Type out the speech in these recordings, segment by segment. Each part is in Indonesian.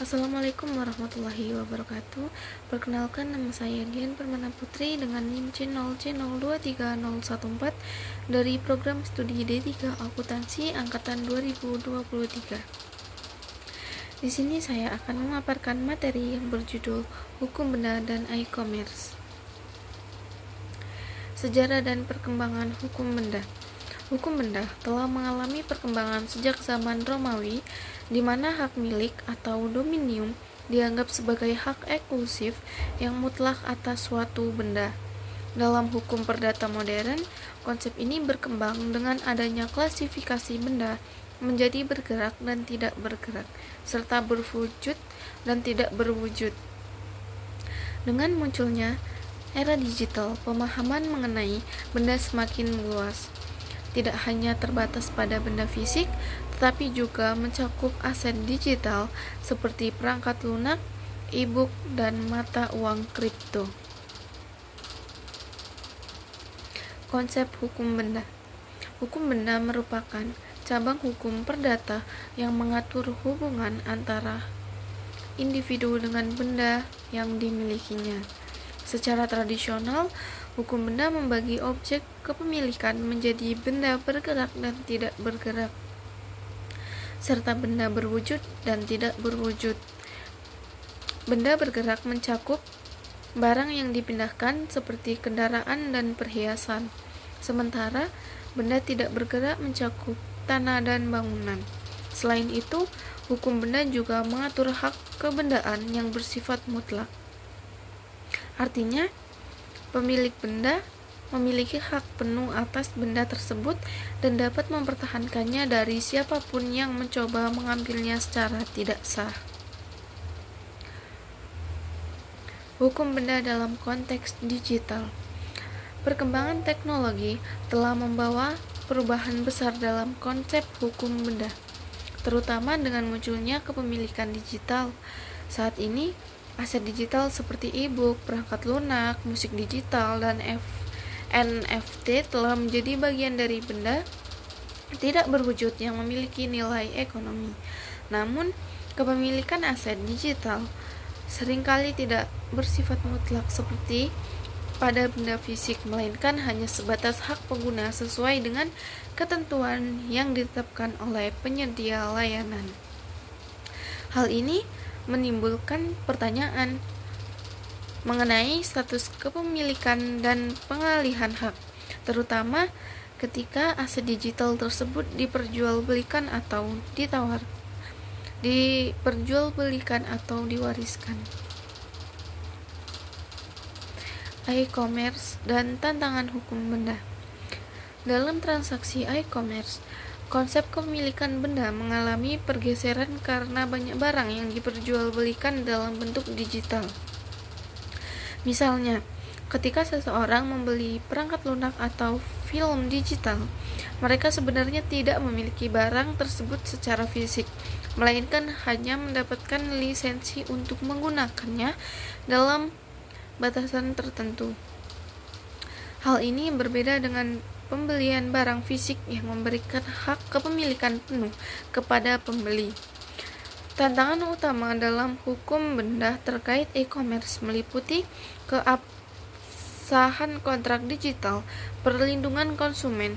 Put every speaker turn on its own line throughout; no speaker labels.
Assalamualaikum warahmatullahi wabarakatuh. Perkenalkan, nama saya Dian Permana Putri dengan NIM C0C023014 dari program studi D3 Akuntansi angkatan 2023. Di sini saya akan memaparkan materi yang berjudul Hukum Benda dan e-commerce. Sejarah dan perkembangan hukum benda. Hukum benda telah mengalami perkembangan sejak zaman Romawi, di mana hak milik atau dominium dianggap sebagai hak eksklusif yang mutlak atas suatu benda. Dalam hukum perdata modern, konsep ini berkembang dengan adanya klasifikasi benda menjadi bergerak dan tidak bergerak, serta berwujud dan tidak berwujud. Dengan munculnya era digital, pemahaman mengenai benda semakin meluas. Tidak hanya terbatas pada benda fisik, tetapi juga mencakup aset digital seperti perangkat lunak, e-book, dan mata uang kripto. Konsep hukum benda. Hukum benda merupakan cabang hukum perdata yang mengatur hubungan antara individu dengan benda yang dimilikinya. Secara tradisional, hukum benda membagi objek kepemilikan menjadi benda bergerak dan tidak bergerak, serta benda berwujud dan tidak berwujud. Benda bergerak mencakup barang yang dipindahkan seperti kendaraan dan perhiasan, sementara benda tidak bergerak mencakup tanah dan bangunan. Selain itu, hukum benda juga mengatur hak kebendaan yang bersifat mutlak. Artinya, pemilik benda memiliki hak penuh atas benda tersebut dan dapat mempertahankannya dari siapapun yang mencoba mengambilnya secara tidak sah. Hukum benda dalam konteks digital. Perkembangan teknologi telah membawa perubahan besar dalam konsep hukum benda, terutama dengan munculnya kepemilikan digital. Saat ini, aset digital seperti e-book, perangkat lunak, musik digital, dan NFT telah menjadi bagian dari benda tidak berwujud yang memiliki nilai ekonomi. Namun, kepemilikan aset digital seringkali tidak bersifat mutlak seperti pada benda fisik, melainkan hanya sebatas hak pengguna sesuai dengan ketentuan yang ditetapkan oleh penyedia layanan. Hal ini menimbulkan pertanyaan mengenai status kepemilikan dan pengalihan hak, terutama ketika aset digital tersebut diperjualbelikan atau diwariskan. E-commerce dan tantangan hukum benda. Dalam transaksi e-commerce, konsep kepemilikan benda mengalami pergeseran karena banyak barang yang diperjualbelikan dalam bentuk digital. Misalnya, ketika seseorang membeli perangkat lunak atau film digital, mereka sebenarnya tidak memiliki barang tersebut secara fisik, melainkan hanya mendapatkan lisensi untuk menggunakannya dalam batasan tertentu. Hal ini berbeda dengan pembelian barang fisik yang memberikan hak kepemilikan penuh kepada pembeli. Tantangan utama dalam hukum benda terkait e-commerce meliputi keabsahan kontrak digital, perlindungan konsumen,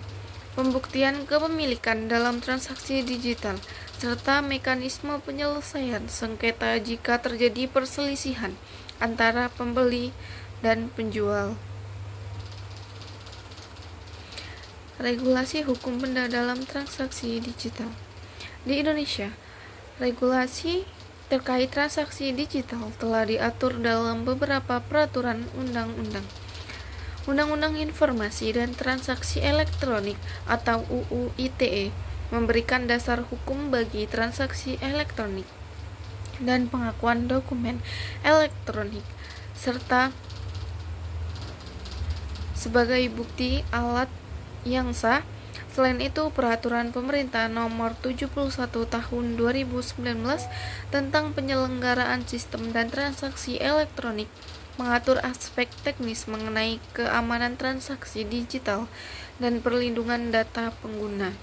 pembuktian kepemilikan dalam transaksi digital, serta mekanisme penyelesaian sengketa jika terjadi perselisihan antara pembeli dan penjual. Regulasi hukum benda dalam transaksi digital. Di Indonesia, regulasi terkait transaksi digital telah diatur dalam beberapa peraturan undang-undang. Undang-Undang Informasi dan Transaksi Elektronik atau UU ITE memberikan dasar hukum bagi transaksi elektronik dan pengakuan dokumen elektronik, serta sebagai bukti alat yang sah. Selain itu, Peraturan Pemerintah Nomor 71 Tahun 2019 tentang penyelenggaraan sistem dan transaksi elektronik mengatur aspek teknis mengenai keamanan transaksi digital dan perlindungan data pengguna.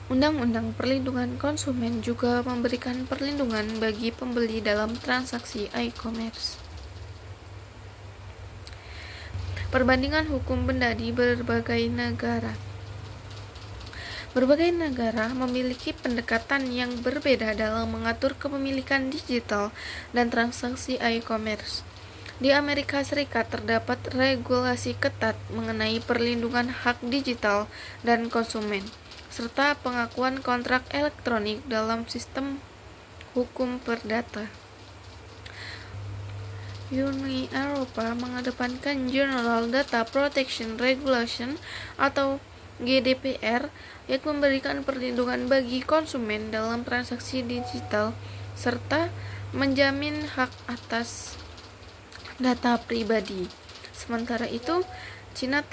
Undang-undang Perlindungan Konsumen juga memberikan perlindungan bagi pembeli dalam transaksi e-commerce. Perbandingan hukum benda di berbagai negara. Berbagai negara memiliki pendekatan yang berbeda dalam mengatur kepemilikan digital dan transaksi e-commerce. Di Amerika Serikat terdapat regulasi ketat mengenai perlindungan hak digital dan konsumen, serta pengakuan kontrak elektronik dalam sistem hukum perdata. Uni Eropa mengedepankan General Data Protection Regulation atau GDPR yang memberikan perlindungan bagi konsumen dalam transaksi digital serta menjamin hak atas data pribadi. Sementara itu, Cina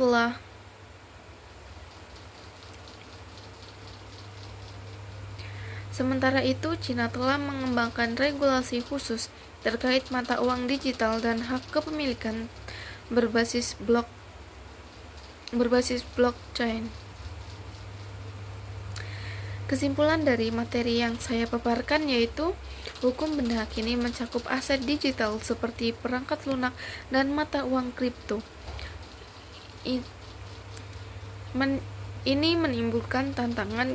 telah mengembangkan regulasi khusus terkait mata uang digital dan hak kepemilikan berbasis blockchain. Kesimpulan dari materi yang saya paparkan yaitu hukum benda kini mencakup aset digital seperti perangkat lunak dan mata uang kripto. Ini menimbulkan tantangan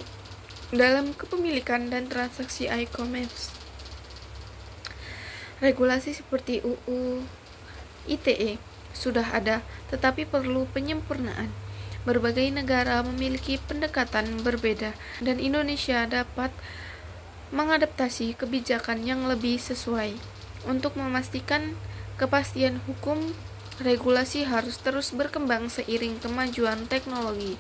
dalam kepemilikan dan transaksi e-commerce. Regulasi seperti UU ITE sudah ada, tetapi perlu penyempurnaan. Berbagai negara memiliki pendekatan berbeda, dan Indonesia dapat mengadaptasi kebijakan yang lebih sesuai. Untuk memastikan kepastian hukum, regulasi harus terus berkembang seiring kemajuan teknologi.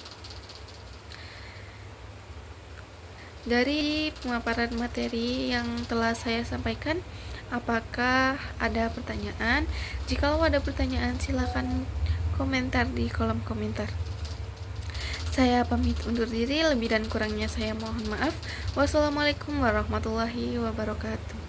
Dari pemaparan materi yang telah saya sampaikan, apakah ada pertanyaan? Jikalau ada pertanyaan, silakan komentar di kolom komentar. Saya pamit undur diri, lebih dan kurangnya saya mohon maaf. Wassalamualaikum warahmatullahi wabarakatuh.